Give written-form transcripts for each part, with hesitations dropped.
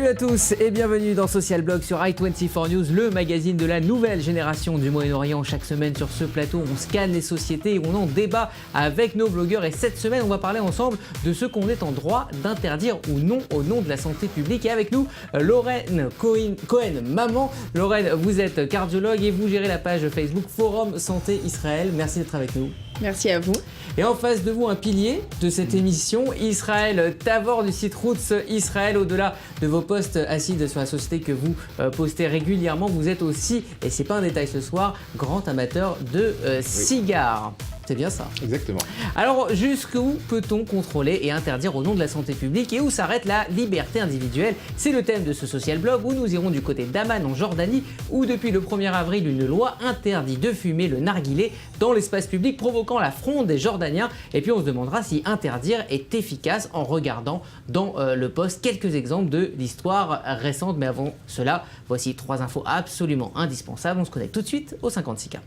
à tous et bienvenue dans Social Blog sur i24 News, le magazine de la nouvelle génération du Moyen-Orient. Chaque semaine sur ce plateau, on scanne les sociétés et on en débat avec nos blogueurs. Et cette semaine, on va parler ensemble de ce qu'on est en droit d'interdire ou non au nom de la santé publique. Et avec nous, Lorraine Cohen, maman. Lorraine, vous êtes cardiologue et vous gérez la page Facebook Forum Santé Israël. Merci d'être avec nous. Merci à vous. Et en face de vous, un pilier de cette émission, Israël Tavor du site Roots Israël. Au-delà de vos posts acides sur la société que vous postez régulièrement, vous êtes aussi, et c'est pas un détail ce soir, grand amateur de cigares. C'est bien ça. Exactement. Alors, jusqu'où peut-on contrôler et interdire au nom de la santé publique et où s'arrête la liberté individuelle? C'est le thème de ce social blog où nous irons du côté d'Amman en Jordanie où depuis le 1er avril, une loi interdit de fumer le narguilé dans l'espace public provoquant la fronde des Jordaniens. Et puis on se demandera si interdire est efficace en regardant dans le post quelques exemples de l'histoire récente. Mais avant cela, voici 3 infos absolument indispensables. On se connecte tout de suite au 56K.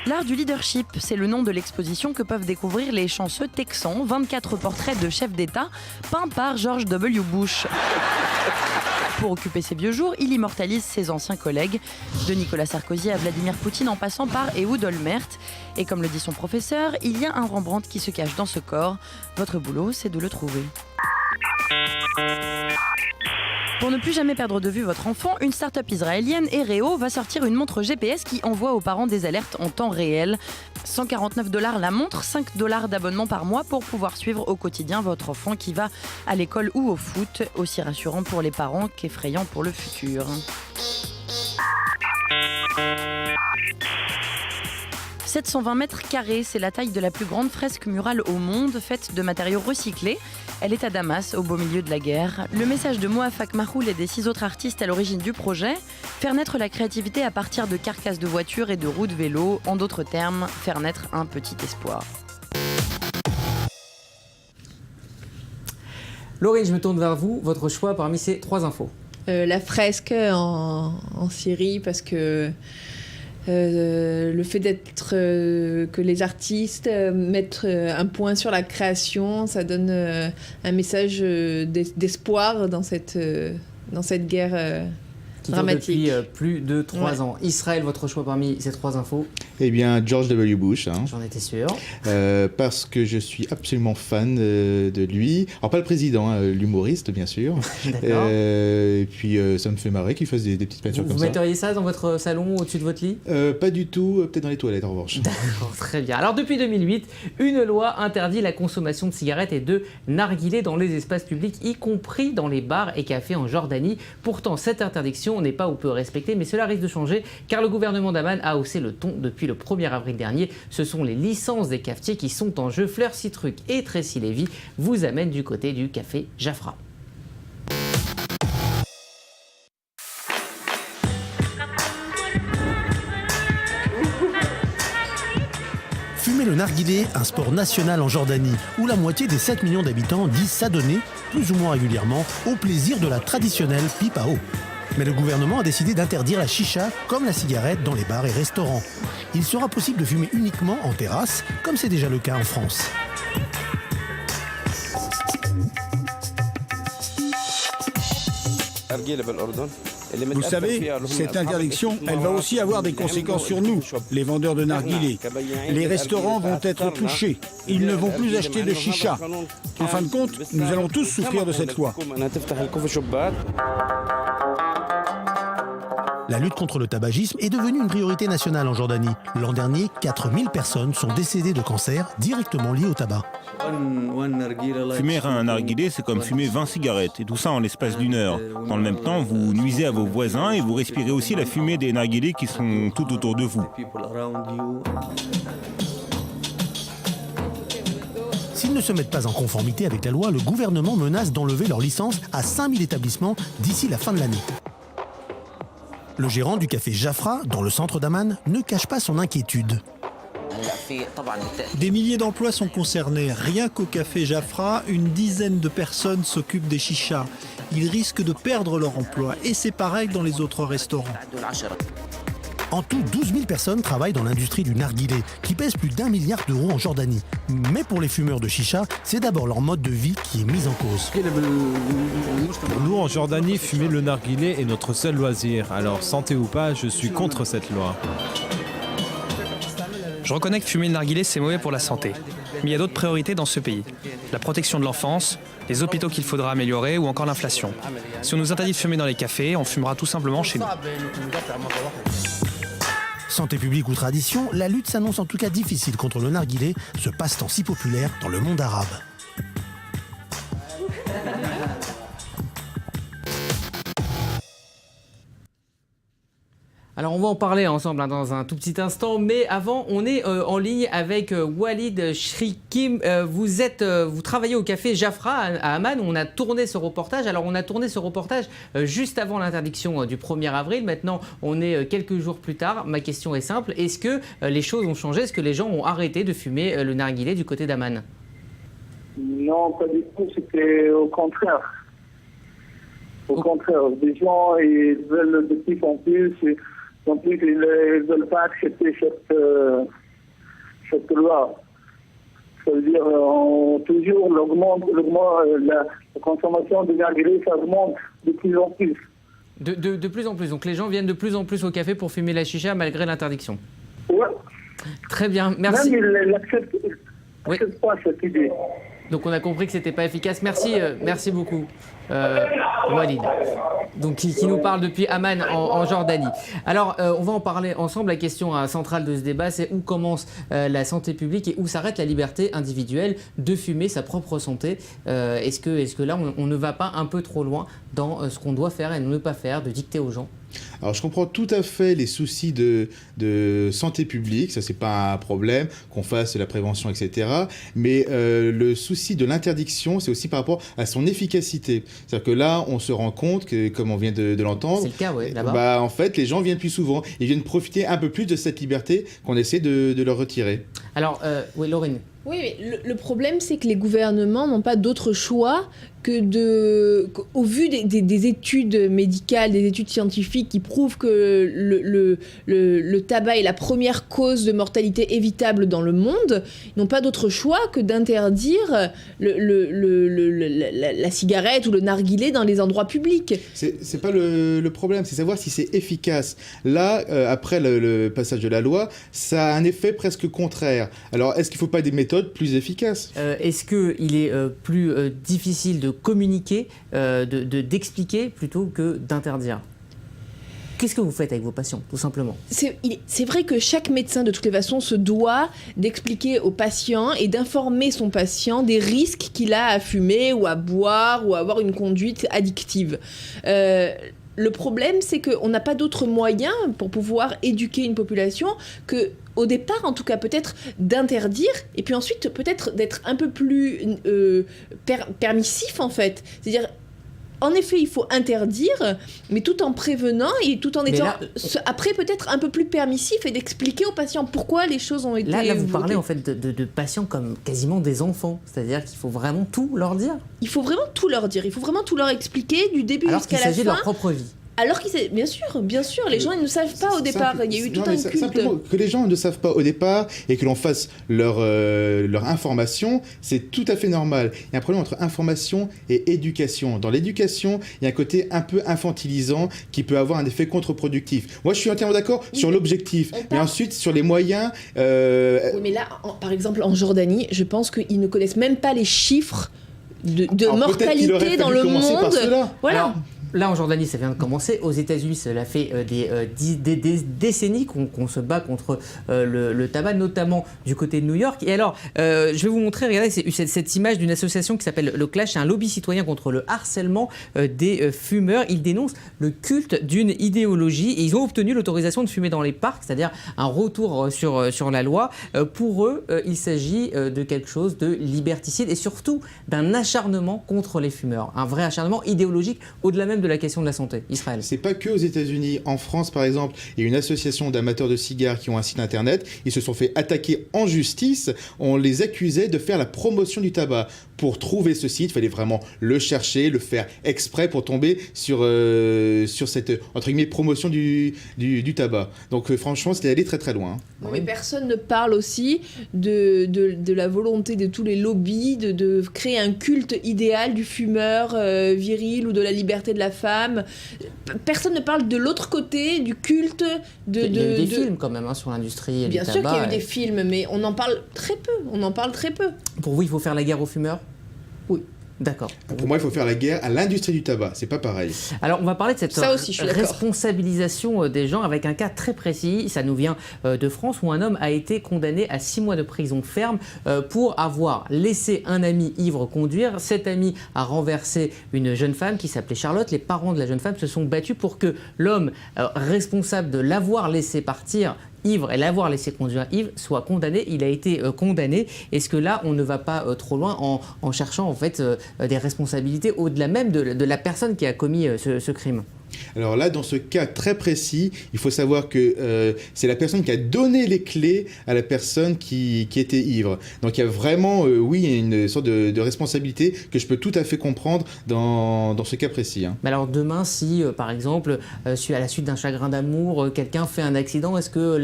L'art du leadership, c'est le nom de l'exposition que peuvent découvrir les chanceux texans. 24 portraits de chefs d'État peints par George W. Bush. Pour occuper ses vieux jours, il immortalise ses anciens collègues, de Nicolas Sarkozy à Vladimir Poutine en passant par Ehud Olmert. Et comme le dit son professeur, il y a un Rembrandt qui se cache dans ce corps. Votre boulot, c'est de le trouver. Pour ne plus jamais perdre de vue votre enfant, une start-up israélienne, Ereo, va sortir une montre GPS qui envoie aux parents des alertes en temps réel. 149 $ la montre, 5 $ d'abonnement par mois pour pouvoir suivre au quotidien votre enfant qui va à l'école ou au foot. Aussi rassurant pour les parents qu'effrayant pour le futur. 720 mètres carrés, c'est la taille de la plus grande fresque murale au monde, faite de matériaux recyclés. Elle est à Damas, au beau milieu de la guerre. Le message de Moafak Mahoul et des 6 autres artistes à l'origine du projet, faire naître la créativité à partir de carcasses de voitures et de roues de vélo. En d'autres termes, faire naître un petit espoir. Laurine, je me tourne vers vous. Votre choix parmi ces 3 infos. La fresque en Syrie, parce que le fait que les artistes mettent un point sur la création, ça donne un message d'espoir dans cette guerre qui dure dramatique. depuis plus de 3 ans. Israël, votre choix parmi ces 3 infos? Eh bien, George W. Bush. J'en étais sûr. Parce que je suis absolument fan de lui. Alors, pas le président, l'humoriste, bien sûr. D'accord. Et puis, ça me fait marrer qu'il fasse des petites peintures comme Vous ça. Vous metteriez ça dans votre salon, au-dessus de votre lit? Pas du tout, peut-être dans les toilettes, en revanche. D'accord, très bien. Alors, depuis 2008, une loi interdit la consommation de cigarettes et de narguilés dans les espaces publics, y compris dans les bars et cafés en Jordanie. Pourtant, cette interdiction n'est pas ou peu respectée, mais cela risque de changer car le gouvernement d'Amman a haussé le ton depuis le 1er avril dernier. Ce sont les licences des cafetiers qui sont en jeu. Fleur Citruc et Tracy Lévy vous amènent du côté du café Jafra. Fumer le narguilé, un sport national en Jordanie, où la moitié des 7 millions d'habitants disent s'adonner, plus ou moins régulièrement, au plaisir de la traditionnelle pipe à eau. Mais le gouvernement a décidé d'interdire la chicha comme la cigarette dans les bars et restaurants. Il sera possible de fumer uniquement en terrasse, comme c'est déjà le cas en France. Vous savez, cette interdiction, elle va aussi avoir des conséquences sur nous, les vendeurs de narguilés. Les restaurants vont être touchés. Ils ne vont plus acheter de chicha. En fin de compte, nous allons tous souffrir de cette loi. La lutte contre le tabagisme est devenue une priorité nationale en Jordanie. L'an dernier, 4000 personnes sont décédées de cancer directement liés au tabac. Fumer un narguilé, c'est comme fumer 20 cigarettes, et tout ça en l'espace d'1 heure. Dans le même temps, vous nuisez à vos voisins et vous respirez aussi la fumée des narguilés qui sont tout autour de vous. S'ils ne se mettent pas en conformité avec la loi, le gouvernement menace d'enlever leur licence à 5000 établissements d'ici la fin de l'année. Le gérant du café Jafra, dans le centre d'Amman, ne cache pas son inquiétude. Des milliers d'emplois sont concernés. Rien qu'au café Jafra, une dizaine de personnes s'occupent des chichas. Ils risquent de perdre leur emploi. Et c'est pareil dans les autres restaurants. En tout, 12 000 personnes travaillent dans l'industrie du narguilé, qui pèse plus d'1 milliard d'euros en Jordanie. Mais pour les fumeurs de chicha, c'est d'abord leur mode de vie qui est mis en cause. Pour nous, en Jordanie, fumer le narguilé est notre seul loisir. Alors, santé ou pas, je suis contre cette loi. Je reconnais que fumer le narguilé, c'est mauvais pour la santé. Mais il y a d'autres priorités dans ce pays. La protection de l'enfance, les hôpitaux qu'il faudra améliorer ou encore l'inflation. Si on nous interdit de fumer dans les cafés, on fumera tout simplement chez nous. Santé publique ou tradition, la lutte s'annonce en tout cas difficile contre le narguilé, ce passe-temps si populaire dans le monde arabe. Alors on va en parler ensemble dans un tout petit instant, mais avant on est en ligne avec Walid Shrikim. Vous travaillez au café Jafra à Amman, on a tourné ce reportage. Alors on a tourné ce reportage juste avant l'interdiction du 1er avril, maintenant on est quelques jours plus tard. Ma question est simple, est-ce que les choses ont changé? Est-ce que les gens ont arrêté de fumer le narguilé du côté d'Amman? Non, pas du tout, c'était au contraire. Au contraire, les gens ils veulent de plus en plus... En plus, ils ne veulent pas accepter cette loi. Ça veut dire toujours la consommation de narguilé, ça augmente de plus en plus. De plus en plus. Donc les gens viennent de plus en plus au café pour fumer la chicha malgré l'interdiction. Oui. Très bien, merci. Même ils n'acceptent pas cette idée. Donc on a compris que c'était pas efficace. Merci beaucoup, Walid. Donc qui nous parle depuis Amman en Jordanie. Alors on va en parler ensemble. La question centrale de ce débat, c'est où commence la santé publique et où s'arrête la liberté individuelle de fumer sa propre santé. Est-ce que là on ne va pas un peu trop loin dans ce qu'on doit faire et ne pas faire, de dicter aux gens? Alors je comprends tout à fait les soucis de santé publique, ça c'est pas un problème, qu'on fasse la prévention, etc. Mais le souci de l'interdiction, c'est aussi par rapport à son efficacité. C'est-à-dire que là, on se rend compte que, comme on vient de l'entendre, c'est le cas, ouais, là-bas. En fait, les gens viennent plus souvent. Ils viennent profiter un peu plus de cette liberté qu'on essaie de leur retirer. Alors, oui, Laurine. Oui, mais le problème, c'est que les gouvernements n'ont pas d'autre choix que au vu des études médicales, des études scientifiques qui prouvent que le tabac est la première cause de mortalité évitable dans le monde, ils n'ont pas d'autre choix que d'interdire la cigarette ou le narguilé dans les endroits publics. C'est pas le problème, c'est savoir si c'est efficace. Là, après le passage de la loi, ça a un effet presque contraire. Alors, est-ce qu'il ne faut pas des méthodes plus efficaces? Est-ce qu'il est plus difficile de communiquer, d'expliquer plutôt que d'interdire? Qu'est-ce que vous faites avec vos patients, tout simplement? C'est vrai que chaque médecin, de toutes les façons, se doit d'expliquer au patient et d'informer son patient des risques qu'il a à fumer ou à boire ou à avoir une conduite addictive. Le problème, c'est qu'on n'a pas d'autre moyen pour pouvoir éduquer une population que, au départ, en tout cas, peut-être d'interdire, et puis ensuite, peut-être d'être un peu plus permissif, en fait. C'est-à-dire, en effet, il faut interdire, mais tout en prévenant et tout en étant, après, peut-être un peu plus permissif et d'expliquer aux patients pourquoi les choses ont été... Là vous parlez, en fait, de patients comme quasiment des enfants. C'est-à-dire qu'il faut vraiment tout leur dire. Il faut vraiment tout leur dire. Il faut vraiment tout leur expliquer du début jusqu'à la fin. Alors qu'il s'agit de leur propre vie. Alors bien sûr, les gens ils ne savent pas au départ. Il y a eu tout un culte. Simplement, que les gens ne savent pas au départ et que l'on fasse leur information, c'est tout à fait normal. Il y a un problème entre information et éducation. Dans l'éducation, il y a un côté un peu infantilisant qui peut avoir un effet contre-productif. Moi, je suis entièrement d'accord sur l'objectif, mais ensuite sur les moyens... Oui, mais là, par exemple, en Jordanie, je pense qu'ils ne connaissent même pas les chiffres de mortalité dans le monde. Voilà. Alors, là, en Jordanie, ça vient de commencer. Aux États-Unis, cela fait des décennies qu'on se bat contre le tabac, notamment du côté de New York. Et alors, je vais vous montrer, regardez, cette image d'une association qui s'appelle le Clash. C'est un lobby citoyen contre le harcèlement des fumeurs. Ils dénoncent le culte d'une idéologie et ils ont obtenu l'autorisation de fumer dans les parcs, c'est-à-dire un retour sur la loi. Pour eux, il s'agit de quelque chose de liberticide et surtout d'un acharnement contre les fumeurs. Un vrai acharnement idéologique au-delà même de la question de la santé, Israël. C'est pas que aux États-Unis. En France, par exemple, il y a une association d'amateurs de cigares qui ont un site internet. Ils se sont fait attaquer en justice. On les accusait de faire la promotion du tabac. Pour trouver ce site, il fallait vraiment le chercher, le faire exprès pour tomber sur cette, entre guillemets, promotion du tabac. Donc franchement, c'était allé très très loin. Oui, mais personne ne parle aussi de la volonté de tous les lobbies de créer un culte idéal du fumeur viril ou de la liberté de la femme. Personne ne parle de l'autre côté, du culte de... Il y a eu des films quand même sur l'industrie Bien du sûr tabac. qu'il y a eu des films, mais on en parle très peu. Pour vous, il faut faire la guerre aux fumeurs ? Oui. D'accord. Pour moi, il faut faire la guerre à l'industrie du tabac. C'est pas pareil. Alors, on va parler de cette aussi, responsabilisation des gens avec un cas très précis. Ça nous vient de France où un homme a été condamné à 6 mois de prison ferme pour avoir laissé un ami ivre conduire. Cet ami a renversé une jeune femme qui s'appelait Charlotte. Les parents de la jeune femme se sont battus pour que l'homme responsable de l'avoir laissé partir ivre et l'avoir laissé conduire ivre soit condamné. Il a été condamné. Est-ce que là, on ne va pas trop loin en cherchant en fait des responsabilités au-delà même de la personne qui a commis ce crime ? Alors là, dans ce cas très précis, il faut savoir que c'est la personne qui a donné les clés à la personne qui était ivre. Donc il y a vraiment, oui, une sorte de responsabilité que je peux tout à fait comprendre dans ce cas précis. Hein. Mais alors demain, si par exemple, à la suite d'un chagrin d'amour, quelqu'un fait un accident, est-ce que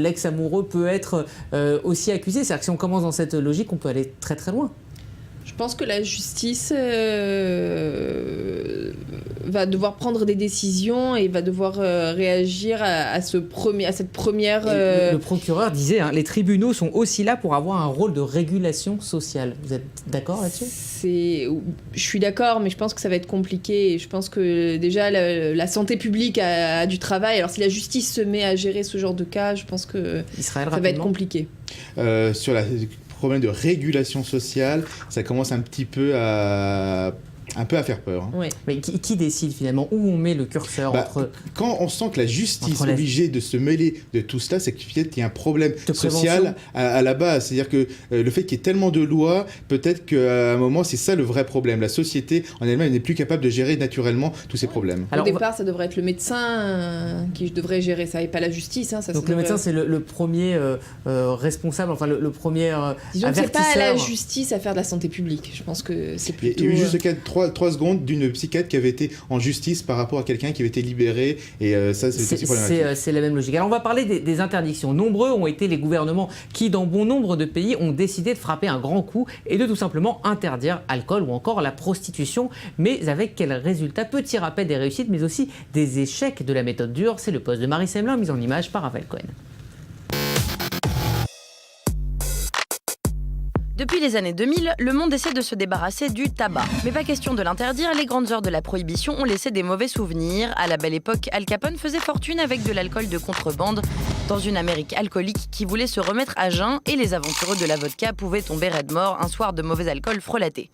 l'ex-amoureux peut être aussi accusé ? C'est-à-dire que si on commence dans cette logique, on peut aller très très loin. Je pense que la justice va devoir prendre des décisions et va devoir réagir à cette première... Le procureur disait, les tribunaux sont aussi là pour avoir un rôle de régulation sociale. Vous êtes d'accord là-dessus ? Je suis d'accord, mais je pense que ça va être compliqué. Et je pense que déjà, la santé publique a du travail. Alors si la justice se met à gérer ce genre de cas, je pense que Israël, ça va être compliqué. Sur le problème de régulation sociale, ça commence un petit peu à faire peur. Hein. Oui. Mais qui décide finalement où on met le curseur entre... Quand on sent que la justice est obligée de se mêler de tout cela, c'est qu'il y a un problème social à la base. C'est-à-dire que le fait qu'il y ait tellement de lois, peut-être qu'à un moment, c'est ça le vrai problème. La société en elle-même n'est plus capable de gérer naturellement tous ces problèmes. Alors, au départ, ça devrait être le médecin qui devrait gérer ça et pas la justice. Hein, donc le médecin, c'est le premier responsable, enfin le premier disons avertisseur. Que c'est pas à la justice à faire de la santé publique. Je pense que c'est plutôt... Il y a eu juste le cas de 3 secondes d'une psychiatre qui avait été en justice par rapport à quelqu'un qui avait été libéré et ça c'est aussi problématique. C'est la même logique. Alors on va parler des interdictions. Nombreux ont été les gouvernements qui dans bon nombre de pays ont décidé de frapper un grand coup et de tout simplement interdire l'alcool ou encore la prostitution. Mais avec quel résultat? Petit rappel des réussites mais aussi des échecs de la méthode dure. C'est le poste de Marie Semelin mis en image par Raphaël Cohen. Depuis les années 2000, le monde essaie de se débarrasser du tabac. Mais pas question de l'interdire, les grandes heures de la prohibition ont laissé des mauvais souvenirs. À la belle époque, Al Capone faisait fortune avec de l'alcool de contrebande dans une Amérique alcoolique qui voulait se remettre à jeun et les aventureux de la vodka pouvaient tomber raide mort un soir de mauvais alcool frelaté.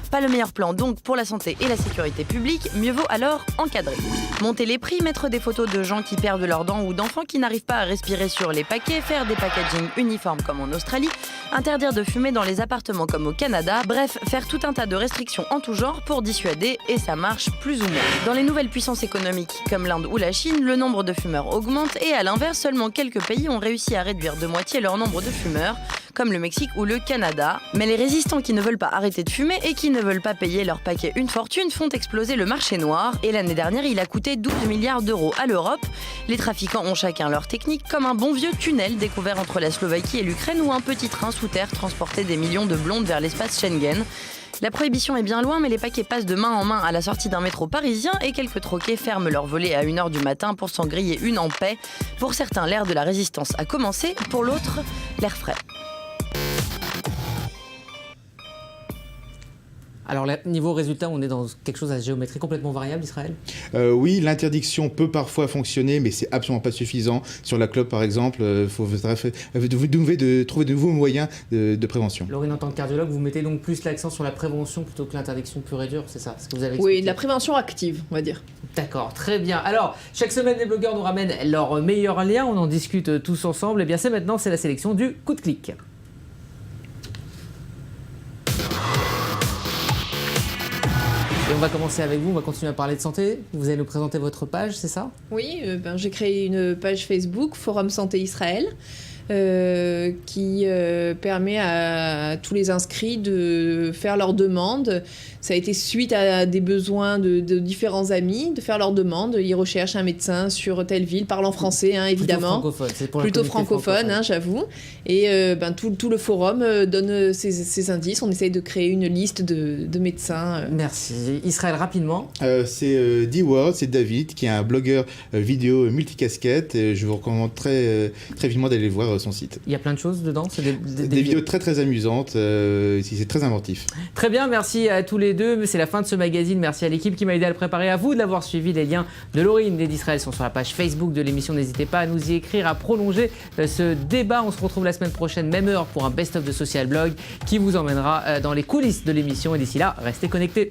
Pas le meilleur plan donc pour la santé et la sécurité publique, mieux vaut alors encadrer. Monter les prix, mettre des photos de gens qui perdent leurs dents ou d'enfants qui n'arrivent pas à respirer sur les paquets, faire des packaging uniformes comme en Australie, interdire de fumer dans les appartements comme au Canada, bref, faire tout un tas de restrictions en tout genre pour dissuader et ça marche plus ou moins. Dans les nouvelles puissances économiques comme l'Inde ou la Chine, le nombre de fumeurs augmente et à l'inverse, seulement quelques pays ont réussi à réduire de moitié leur nombre de fumeurs, comme le Mexique ou le Canada. Mais les résistants qui ne veulent pas arrêter de fumer et qui ne veulent pas payer leur paquet une fortune font exploser le marché noir. Et l'année dernière, il a coûté 12 milliards d'euros à l'Europe. Les trafiquants ont chacun leur technique, comme un bon vieux tunnel découvert entre la Slovaquie et l'Ukraine ou un petit train sous terre transportait des millions de blondes vers l'espace Schengen. La prohibition est bien loin, mais les paquets passent de main en main à la sortie d'un métro parisien et quelques troquets ferment leurs volets à 1h du matin pour s'en griller une en paix. Pour certains, l'ère de la résistance a commencé, pour l'autre, l'air frais. Alors, niveau résultat, on est dans quelque chose à géométrie complètement variable, Israël ? Oui, l'interdiction peut parfois fonctionner, mais c'est absolument pas suffisant. Sur la clope, par exemple, vous devez trouver de nouveaux moyens de prévention. Laurine, en tant que cardiologue, vous mettez donc plus l'accent sur la prévention plutôt que l'interdiction pure et dure, c'est ça ce que vous avez expliqué ? Oui, de la prévention active, on va dire. D'accord, très bien. Alors, chaque semaine, les blogueurs nous ramènent leurs meilleurs liens, on en discute tous ensemble. Et bien, c'est la sélection du coup de clic. Et on va commencer avec vous, on va continuer à parler de santé. Vous allez nous présenter votre page, c'est ça? Oui, j'ai créé une page Facebook, Forum Santé Israël, qui permet à tous les inscrits de faire leurs demandes. Ça a été suite à des besoins de différents amis, de faire leurs demandes. Ils recherchent un médecin sur telle ville, parlant français, évidemment. Plutôt francophone, j'avoue. Et tout le forum donne ces indices. On essaye de créer une liste de médecins. Merci. Israël, rapidement. C'est D-World, c'est David, qui est un blogueur vidéo multicasquette. Et je vous recommande très vivement d'aller voir son site. Il y a plein de choses dedans. C'est des vidéos très amusantes. C'est très inventif. Très bien, merci à tous les deux. C'est la fin de ce magazine. Merci à l'équipe qui m'a aidé à le préparer. À vous de l'avoir suivi. Les liens de Laurine et d'Israël sont sur la page Facebook de l'émission. N'hésitez pas à nous y écrire, à prolonger ce débat. On se retrouve la semaine prochaine, même heure, pour un best-of de Social Blog qui vous emmènera dans les coulisses de l'émission. Et d'ici là, restez connectés.